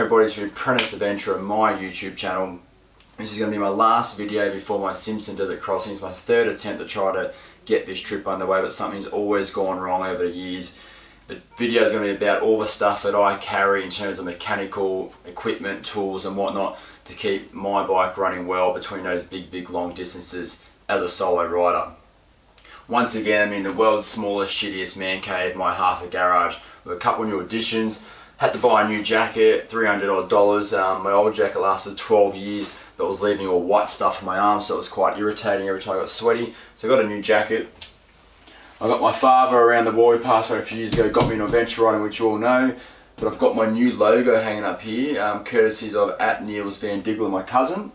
everybody to Apprentice Adventurer, my YouTube channel. This is going to be my last video before my Simpson Desert crossing. It's my third attempt to try to get this trip underway, but something's always gone wrong over the years. The video is going to be about all the stuff that I carry in terms of mechanical equipment, tools and whatnot to keep my bike running well between those big long distances as a solo rider. Once again, I'm in the world's smallest, shittiest man cave, my Harford garage, with a couple of new additions. Had to buy a new jacket, $300 odd. My old jacket lasted 12 years, but was leaving all white stuff on my arms, so it was quite irritating every time I got sweaty. So I got a new jacket. I got my father around the war he passed away a few years ago, got me into adventure riding, which you all know. But I've got my new logo hanging up here, courtesy of @Niels Van Diggler, my cousin.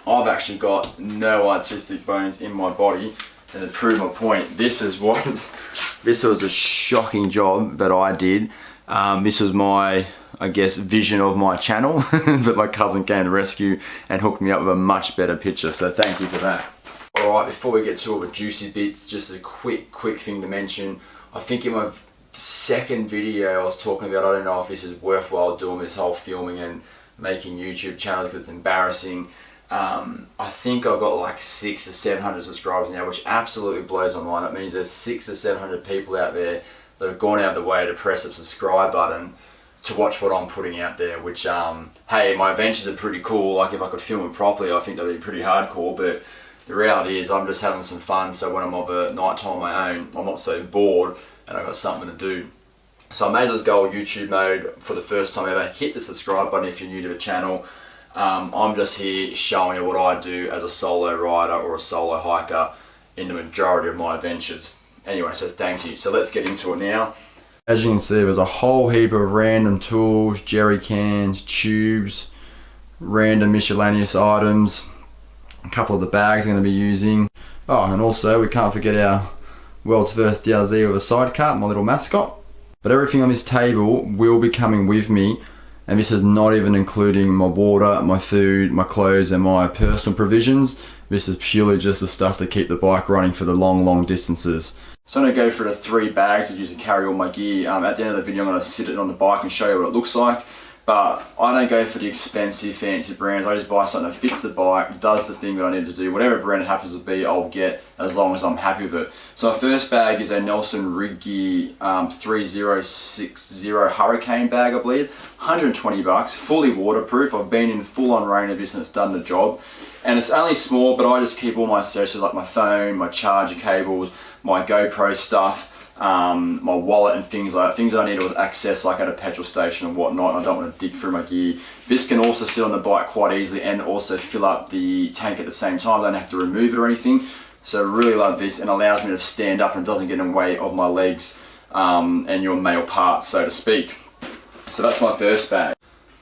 I've actually got no artistic bones in my body, and to prove my point, this was a shocking job that I did. This was my, I guess, vision of my channel, but my cousin came to rescue and hooked me up with a much better picture, so thank you for that. Alright, before we get to all the juicy bits, just a quick thing to mention. I think in my second video I was talking about, I don't know if this is worthwhile doing this whole filming and making YouTube channels because it's embarrassing. I think I've got like 600 or 700 subscribers now, which absolutely blows my mind. That means there's 600 or 700 people out there that have gone out of the way to press the subscribe button to watch what I'm putting out there, which, hey, my adventures are pretty cool. Like, if I could film it properly, I think that'd be pretty hardcore, but the reality is I'm just having some fun, so when I'm of a night time on my own, I'm not so bored and I've got something to do. So I may as well go YouTube mode for the first time ever. Hit the subscribe button if you're new to the channel. I'm just here showing you what I do as a solo rider or a solo hiker in the majority of my adventures. Anyway, so thank you. So let's get into it now. As you can see, there's a whole heap of random tools, jerry cans, tubes, random miscellaneous items, a couple of the bags I'm going to be using. Oh, and also we can't forget our world's first DRZ with a sidecar, my little mascot. But everything on this table will be coming with me, and this is not even including my water, my food, my clothes and my personal provisions. This is purely just the stuff to keep the bike running for the long distances. So I'm going to go for the 3 bags I use to carry all my gear. At the end of the video I'm going to sit it on the bike and show you what it looks like. But I don't go for the expensive fancy brands. I just buy something that fits the bike, does the thing that I need to do. Whatever brand it happens to be, I'll get as long as I'm happy with it. So our first bag is a Nelson Rig Gear 3060 Hurricane bag, I believe. 120 bucks, fully waterproof. I've been in full on rain of this and it's done the job. And it's only small, but I just keep all my accessories like my phone, my charger cables, my GoPro stuff, my wallet and things like that, things that I need to access like at a petrol station and whatnot. I don't want to dig through my gear. This can also sit on the bike quite easily and also fill up the tank at the same time. I don't have to remove it or anything. So I really love this, and allows me to stand up and doesn't get in the way of my legs and your male parts, so to speak. So that's my first bag.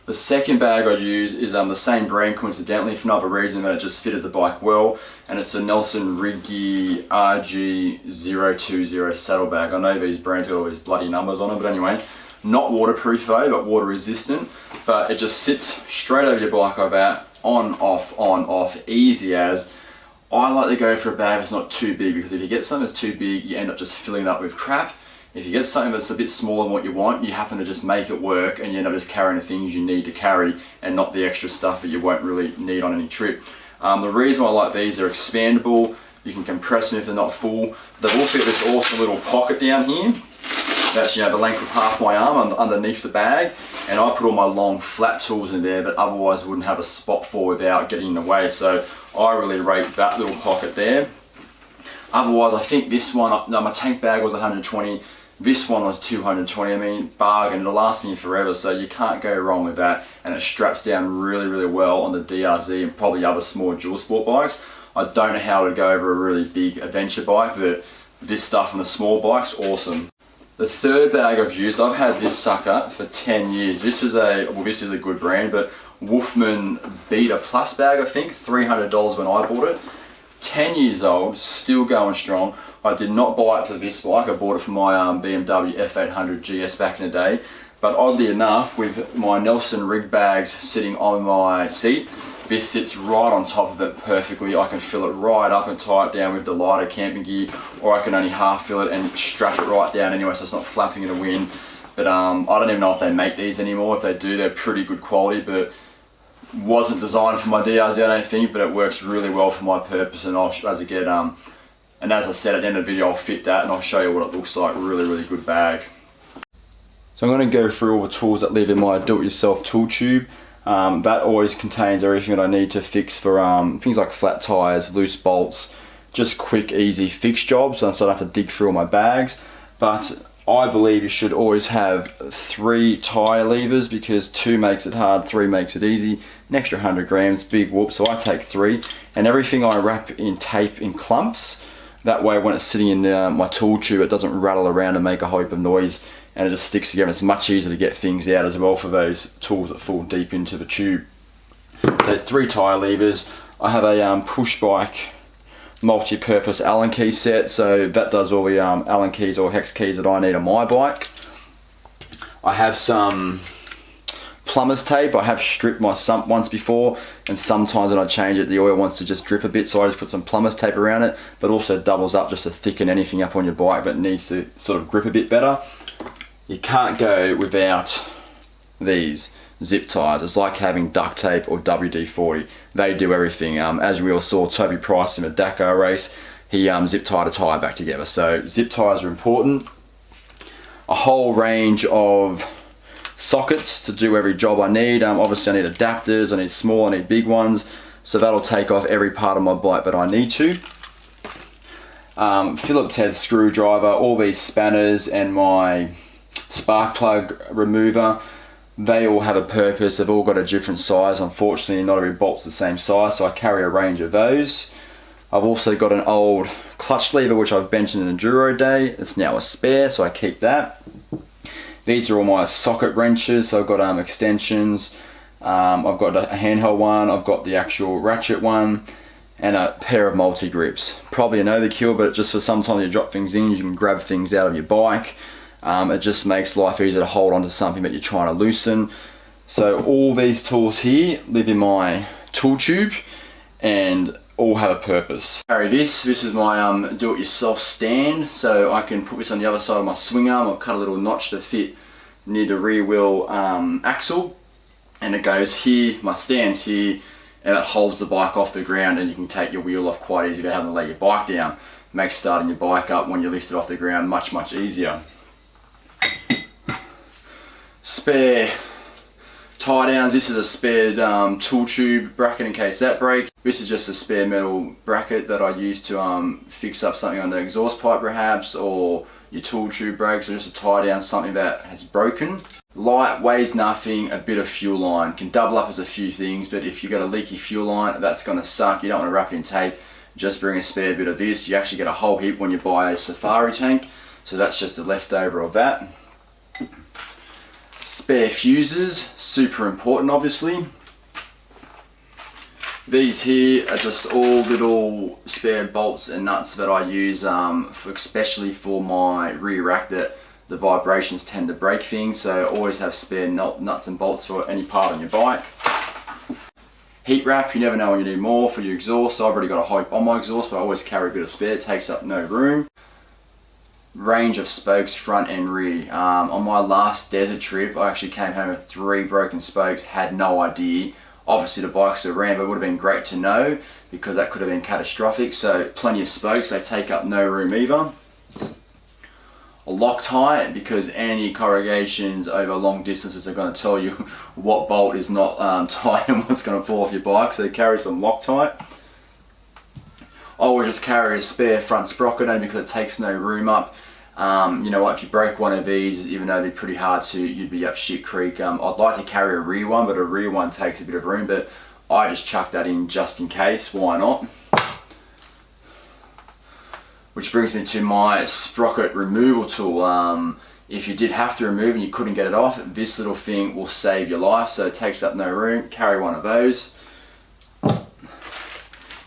The second bag I use is the same brand, coincidentally, for no other reason than it just fitted the bike well, and it's a Nelson Rig Gear RG020 saddlebag. I know these brands got all these bloody numbers on it, but anyway, not waterproof though, but water resistant. But it just sits straight over your bike like that, on, off, easy as. I like to go for a bag that's not too big, because if you get something that's too big, you end up just filling it up with crap. If you get something that's a bit smaller than what you want, you happen to just make it work and you end up just carrying the things you need to carry and not the extra stuff that you won't really need on any trip. The reason I like these, they're expandable, you can compress them if they're not full. They've also got this awesome little pocket down here, that's, you know, the length of half my arm underneath the bag, and I put all my long flat tools in there that otherwise wouldn't have a spot for without getting in the way, so I really rate that little pocket there. Otherwise, I think this one, no, my tank bag was 120, this one was 220, I mean, bargain, it'll last me forever, so you can't go wrong with that, and it straps down really well on the DRZ and probably other small dual sport bikes. I don't know how it would go over a really big adventure bike, but this stuff on the small bike's awesome. The third bag I've used, I've had this sucker for 10 years. This is a good brand, but Wolfman Beta Plus bag, I think, $300 when I bought it. 10 years old, still going strong. I did not buy it for this bike, I bought it for my BMW F800 GS back in the day. But oddly enough, with my Nelson rig bags sitting on my seat, this sits right on top of it perfectly. I can fill it right up and tie it down with the lighter camping gear, or I can only half fill it and strap it right down anyway so it's not flapping in the wind. but I don't even know if they make these anymore. If they do, they're pretty good quality, but wasn't designed for my DRZ, I don't think, but it works really well for my purpose. And as I said at the end of the video, I'll fit that and I'll show you what it looks like. Really good bag. So I'm going to go through all the tools that live in my do-it-yourself tool tube. That always contains everything that I need to fix for things like flat tires, loose bolts, just quick, easy fix jobs, so I don't have to dig through all my bags. But I believe you should always have 3 tire levers, because 2 makes it hard, 3 makes it easy. An extra 100 grams, big whoop, so I take 3. And everything I wrap in tape in clumps. That way when it's sitting in my tool tube, it doesn't rattle around and make a whole heap of noise, and it just sticks together. It's much easier to get things out as well for those tools that fall deep into the tube. So 3 tire levers. I have a push bike multi-purpose Allen key set, so that does all the Allen keys or hex keys that I need on my bike. I have some plumber's tape. I have stripped my sump once before, and sometimes when I change it, the oil wants to just drip a bit, so I just put some plumber's tape around it, but also doubles up just to thicken anything up on your bike that needs to sort of grip a bit better. You can't go without these zip ties. It's like having duct tape or WD-40. They do everything. As we all saw Toby Price in a Dakar race, he zip tied a tire back together. So zip ties are important. A whole range of sockets to do every job I need. Obviously I need adapters, I need small, I need big ones, so that'll take off every part of my bike that I need to. Phillips head screwdriver, all these spanners and my spark plug remover, they all have a purpose. They've all got a different size. Unfortunately, not every bolt's the same size, so I carry a range of those. I've also got an old clutch lever which I've benched in an enduro day. It's now a spare, so I keep that. These are all my socket wrenches, so I've got extensions, I've got a handheld one, I've got the actual ratchet one, and a pair of multi-grips. Probably an overkill, but just for sometimes you drop things in, you can grab things out of your bike. It just makes life easier to hold on to something that you're trying to loosen. So all these tools here live in my tool tube and all have a purpose. This is my do-it-yourself stand, so I can put this on the other side of my swing arm. I've cut a little notch to fit near the rear wheel axle, and it goes here, my stand's here, and it holds the bike off the ground, and you can take your wheel off quite easy without having to lay your bike down. Makes starting your bike up when you lift it off the ground much easier. Spare tie downs. This is a spare tool tube bracket in case that breaks. This is just a spare metal bracket that I use to fix up something on the exhaust pipe perhaps, or your tool tube breaks, or just to tie down something that has broken. Light, weighs nothing, a bit of fuel line. Can double up as a few things, but if you've got a leaky fuel line, that's going to suck. You don't want to wrap it in tape. Just bring a spare bit of this. You actually get a whole heap when you buy a safari tank, so that's just a leftover of that. Spare fuses, super important obviously. These here are just all little spare bolts and nuts that I use especially for my rear rack, that the vibrations tend to break things, so always have spare nuts and bolts for any part on your bike. Heat wrap, you never know when you need more for your exhaust. So I've already got a hope on my exhaust, but I always carry a bit of spare, it takes up no room. Range of spokes, front and rear. On my last desert trip, I actually came home with 3 broken spokes, had no idea. Obviously the bike still ran, but it would have been great to know, because that could have been catastrophic. So plenty of spokes, they take up no room either. A Loctite, because any corrugations over long distances are going to tell you what bolt is not tight and what's going to fall off your bike, so carry some Loctite. I always just carry a spare front sprocket only because it takes no room up. You know what, if you broke one of these, even though they're pretty hard to, you'd be up shit creek. I'd like to carry a rear one, but a rear one takes a bit of room, but I just chuck that in just in case, why not? Which brings me to my sprocket removal tool. If you did have to remove and you couldn't get it off, this little thing will save your life, so it takes up no room. Carry one of those.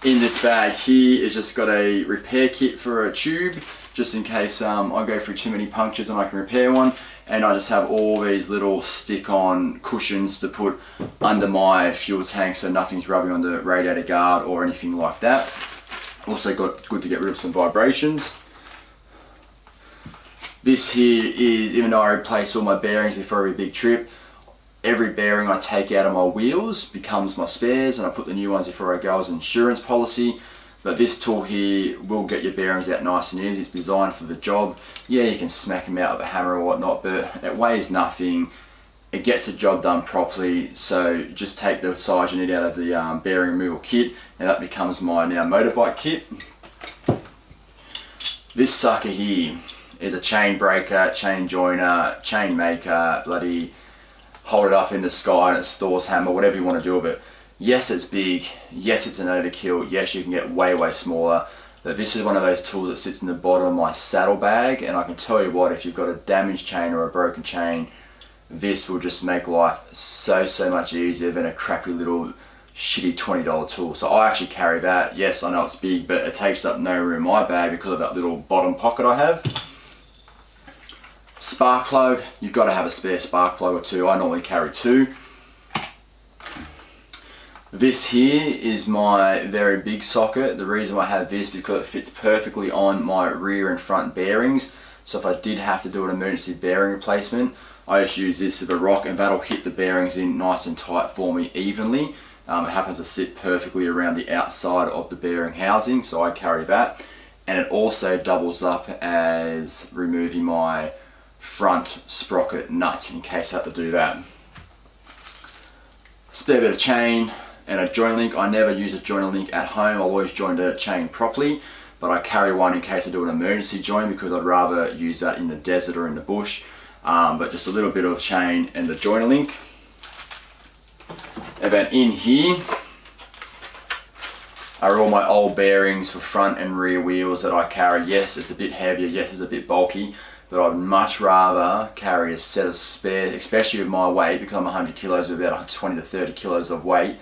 In this bag here is just got a repair kit for a tube, just in case I go through too many punctures and I can repair one. And I just have all these little stick-on cushions to put under my fuel tank so nothing's rubbing on the radiator guard or anything like that. Also good to get rid of some vibrations. This here is, even though I replace all my bearings before every big trip, every bearing I take out of my wheels becomes my spares, and I put the new ones before I go as an insurance policy. But this tool here will get your bearings out nice and easy. It's designed for the job. Yeah, you can smack them out with a hammer or whatnot, but it weighs nothing. It gets the job done properly. So just take the size you need out of the bearing removal kit, and that becomes my now motorbike kit. This sucker here is a chain breaker, chain joiner, chain maker, bloody hold it up in the sky and it stores hammer, whatever you want to do with it. Yes, it's big. Yes, it's an overkill. Yes, you can get way, way smaller. But this is one of those tools that sits in the bottom of my saddle bag, and I can tell you what, if you've got a damaged chain or a broken chain, this will just make life so much easier than a crappy little shitty $20 tool. So I actually carry that. Yes, I know it's big, but it takes up no room in my bag because of that little bottom pocket I have. Spark plug, you've got to have a spare spark plug or two. I normally carry 2. This here is my very big socket. The reason I have this is because it fits perfectly on my rear and front bearings. So if I did have to do an emergency bearing replacement, I just use this as a rock, and that'll hit the bearings in nice and tight for me evenly. It happens to sit perfectly around the outside of the bearing housing, so I carry that. And it also doubles up as removing my front sprocket nut in case I have to do that. Spare bit of chain and a joint link. I never use a joint link at home. I'll always join the chain properly, but I carry one in case I do an emergency join because I'd rather use that in the desert or in the bush. But just a little bit of chain and the joint link. And then in here are all my old bearings for front and rear wheels that I carry. Yes, it's a bit heavier. Yes, it's a bit bulky, but I'd much rather carry a set of spares, especially with my weight, because I'm 100 kilos with about 20 to 30 kilos of weight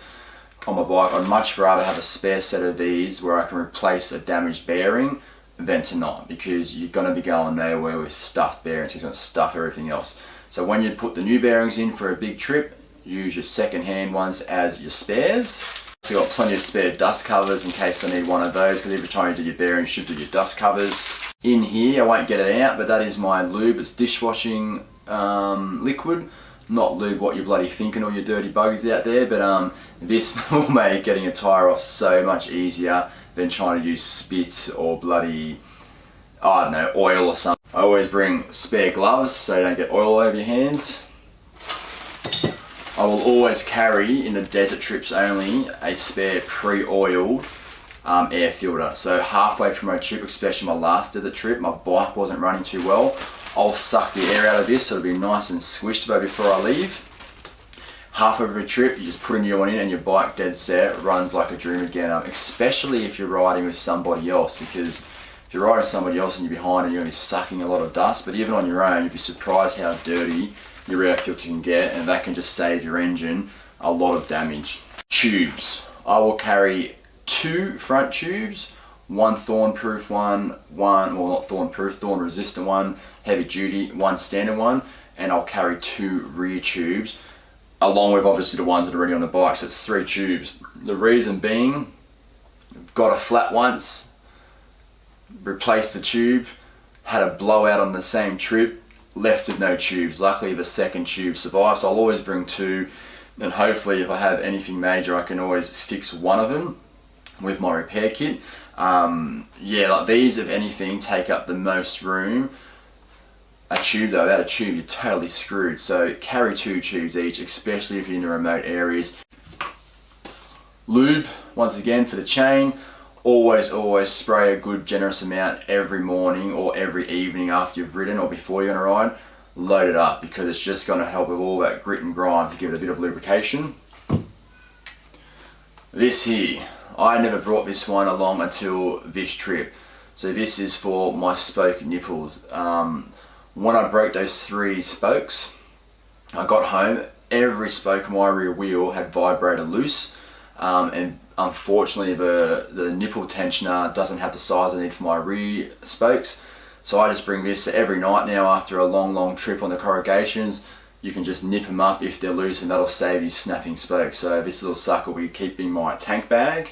on my bike. I'd much rather have a spare set of these where I can replace a damaged bearing than to not, because you're going to be going nowhere with stuffed bearings. You're going to stuff everything else. So when you put the new bearings in for a big trip, use your second-hand ones as your spares. So you've got plenty of spare dust covers in case I need one of those, because every time you do your bearings, you should do your dust covers. In here, I won't get it out, but that is my lube. It's dishwashing liquid, not lube what you're bloody thinking, all your dirty buggers out there, but this will make getting a tyre off so much easier than trying to use spit or bloody, I don't know, oil or something. I always bring spare gloves so you don't get oil all over your hands. I will always carry, in the desert trips only, a spare pre-oiled air filter. So halfway through my trip, especially my last desert trip, my bike wasn't running too well. I'll suck the air out of this so it'll be nice and squished before I leave. Halfway through a trip, you just put a new one in and your bike, dead set, runs like a dream again. Especially if you're riding with somebody else, because if you're riding with somebody else and you're behind and you're going to be sucking a lot of dust, but even on your own, you'd be surprised how dirty your air filter can get, and that can just save your engine a lot of damage. Tubes. I will carry 2 front tubes, one thorn-proof one, well not thorn-proof, thorn-resistant one, heavy duty, one standard one, and I'll carry 2 rear tubes, along with obviously the ones that are already on the bike, so it's 3 tubes. The reason being, got a flat once, replaced the tube, had a blowout on the same trip, left with no tubes. Luckily the second tube survived, so I'll always bring 2, and hopefully if I have anything major I can always fix one of them with my repair kit. Yeah, like these, if anything, take up the most room. A tube though, without a tube you're totally screwed, so carry 2 tubes each, especially if you're in the remote areas. Lube, once again for the chain, always spray a good generous amount every morning or every evening after you've ridden or before you're going to ride. Load it up, because it's just going to help with all that grit and grime to give it a bit of lubrication. This here, I never brought this one along until this trip. So this is for my spoke nipples. When I broke those 3 spokes, I got home, every spoke of my rear wheel had vibrated loose, and unfortunately the nipple tensioner doesn't have the size I need for my rear spokes. So I just bring this every night now after a long trip on the corrugations. You can just nip them up if they're loose, and that'll save you snapping spokes. So this little sucker will keep in my tank bag.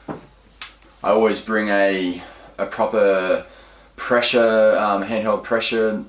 I always bring a proper pressure, handheld pressure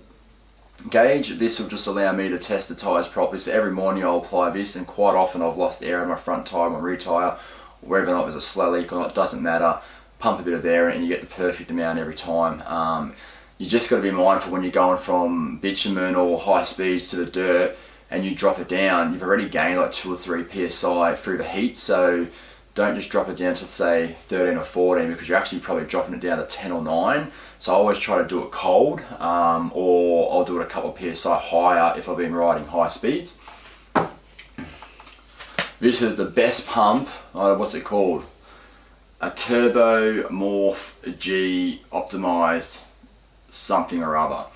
gauge. This will just allow me to test the tyres properly. So every morning I'll apply this, and quite often I've lost air in my front tyre, my rear tyre, whether or not there's a slow leak or not, doesn't matter. Pump a bit of air in and you get the perfect amount every time. You just got to be mindful when you're going from bitumen or high speeds to the dirt and you drop it down, you've already gained like 2 or 3 psi through the heat. So don't just drop it down to say 13 or 14, because you're actually probably dropping it down to 10 or 9. So I always try to do it cold, or I'll do it a couple of psi higher if I've been riding high speeds. This is the best pump, what's it called? A Turbo Morph G optimized something or other.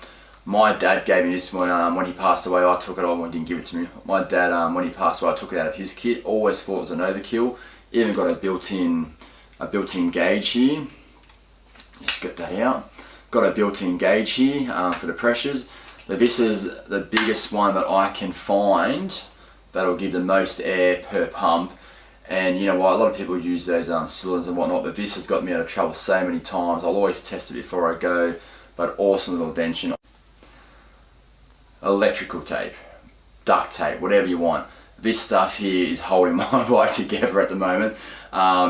My dad gave me this when he passed away. I took it on, he didn't give it to me. My dad, when he passed away, I took it out of his kit. Always thought it was an overkill. Even got a built-in gauge here. Just get that out. Got a built-in gauge here for the pressures. But this is the biggest one that I can find that'll give the most air per pump. And you know what, a lot of people use those cylinders and whatnot, but this has got me out of trouble so many times. I'll always test it before I go. But awesome little invention. Electrical tape, duct tape, whatever you want. This stuff here is holding my bike together at the moment.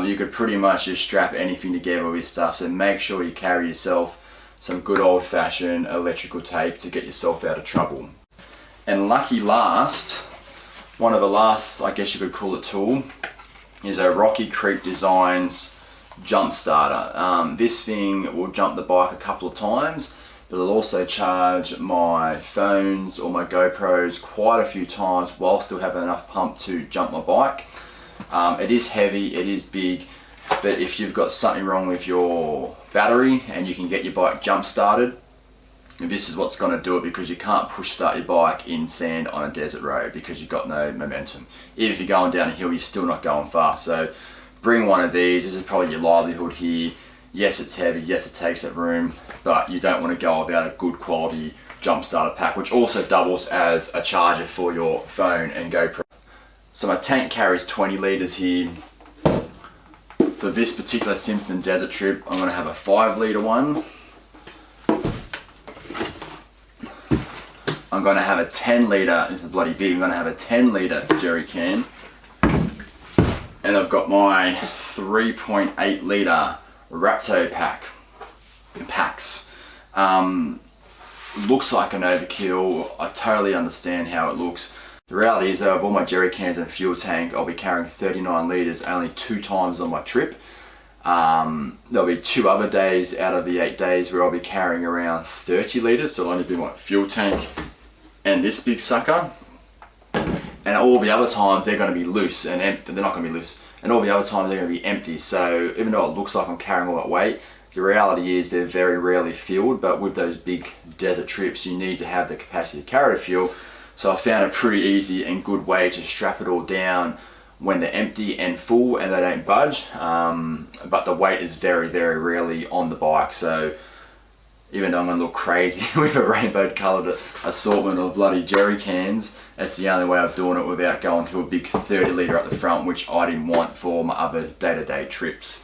You could pretty much just strap anything together with this stuff, so make sure you carry yourself some good old-fashioned electrical tape to get yourself out of trouble. And lucky last, one of the last, I guess you could call it, tool, is a Rocky Creek Designs jump starter. This thing will jump the bike a couple of times, but it'll also charge my phones or my GoPros quite a few times while still having enough pump to jump my bike. It is heavy, it is big, but if you've got something wrong with your battery and you can get your bike jump started, this is what's going to do it, because you can't push start your bike in sand on a desert road because you've got no momentum. Even if you're going down a hill, you're still not going fast. So bring one of these. This is probably your livelihood here. Yes, it's heavy, yes, it takes up room, but you don't want to go without a good quality jump starter pack, which also doubles as a charger for your phone and GoPro. So my tank carries 20 litres here. For this particular Simpson Desert trip, I'm going to have a 5 litre one. I'm going to have a 10 litre, this is bloody big, I'm going to have a 10 litre jerry can. And I've got my 3.8 litre Rapto packs. Looks like an overkill. I totally understand how it looks. The reality is, though, of all my jerry cans and fuel tank, I'll be carrying 39 litres only 2 times on my trip. There'll be 2 other days out of the 8 days where I'll be carrying around 30 litres, so it'll only be my fuel tank and this big sucker. And all the other times they're going to be loose and empty. They're not going to be loose. And all the other times they're going to be empty. So even though it looks like I'm carrying all that weight, the reality is they're very rarely filled. But with those big desert trips, you need to have the capacity to carry the fuel. So I found a pretty easy and good way to strap it all down when they're empty and full and they don't budge. But the weight is very, very rarely on the bike. So even though I'm going to look crazy with a rainbow coloured assortment of bloody jerry cans, that's the only way of doing it without going through a big 30 litre at the front, which I didn't want for my other day-to-day trips.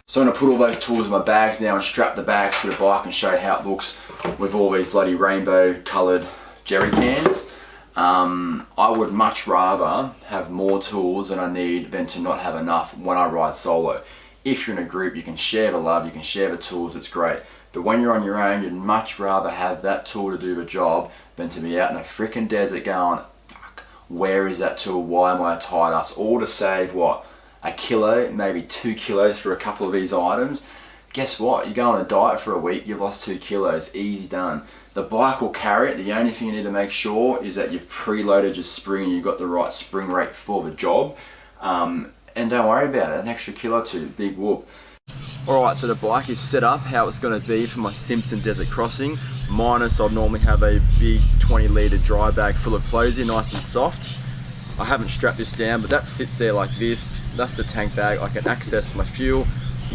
So I'm going to put all those tools in my bags now and strap the bags to the bike and show you how it looks with all these bloody rainbow coloured jerry cans. I would much rather have more tools than I need than to not have enough when I ride solo. If you're in a group, you can share the love, you can share the tools, it's great. But when you're on your own, you'd much rather have that tool to do the job than to be out in a freaking desert going, fuck, where is that tool? Why am I tied us? All to save what? A kilo, maybe 2 kilos for a couple of these items. Guess what? You go on a diet for a week, you've lost 2 kilos, easy done. The bike will carry it. The only thing you need to make sure is that you've preloaded your spring and you've got the right spring rate for the job. And don't worry about it, an extra kilo or 2, big whoop. Alright, so the bike is set up how it's going to be for my Simpson Desert crossing. Minus I'd normally have a big 20 litre dry bag full of clothes in, nice and soft. I haven't strapped this down, but that sits there like this. That's the tank bag. I can access my fuel.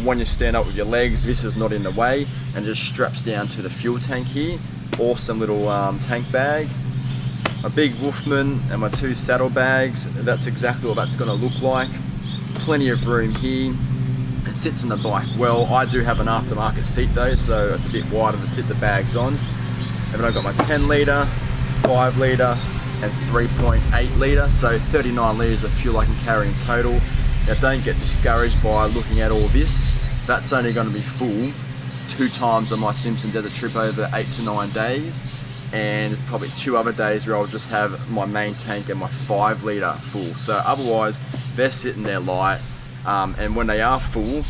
When you stand up with your legs, this is not in the way, and just straps down to the fuel tank here. Awesome little tank bag. A big Wolfman and my 2 saddle bags. That's exactly what that's going to look like. Plenty of room here. It sits in the bike well. I do have an aftermarket seat though, so it's a bit wider to sit the bags on. And then I've got my 10 litre, 5 litre and 3.8 litre, so 39 litres of fuel I can carry in total. Now don't get discouraged by looking at all this. That's only going to be full 2 times on my Simpson Desert trip over 8 to 9 days. And there's probably 2 other days where I'll just have my main tank and my 5 litre full. So otherwise they're sitting there light, and when they are full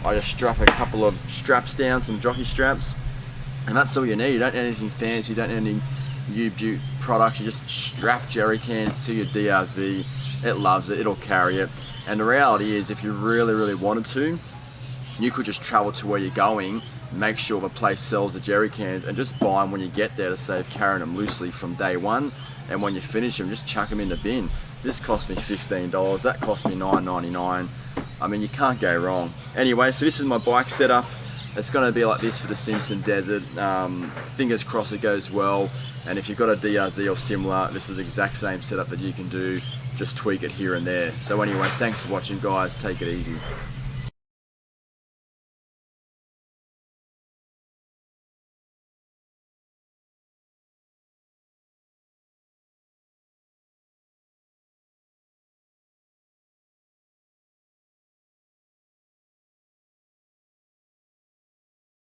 I just strap a couple of straps down, some jockey straps, and that's all you need. You don't need anything fancy, you don't need any U-Butte products. You just strap jerry cans to your DRZ. It loves it, it'll carry it. And the reality is, if you really wanted to, you could just travel to where you're going, make sure the place sells the jerry cans, and just buy them when you get there to save carrying them loosely from day one. And when you finish them, just chuck them in the bin. This cost me $15, that cost me $9.99. I mean, you can't go wrong. Anyway, so this is my bike setup. It's going to be like this for the Simpson Desert. Fingers crossed it goes well. And if you've got a DRZ or similar, this is the exact same setup that you can do. Just tweak it here and there. So anyway, thanks for watching guys. Take it easy.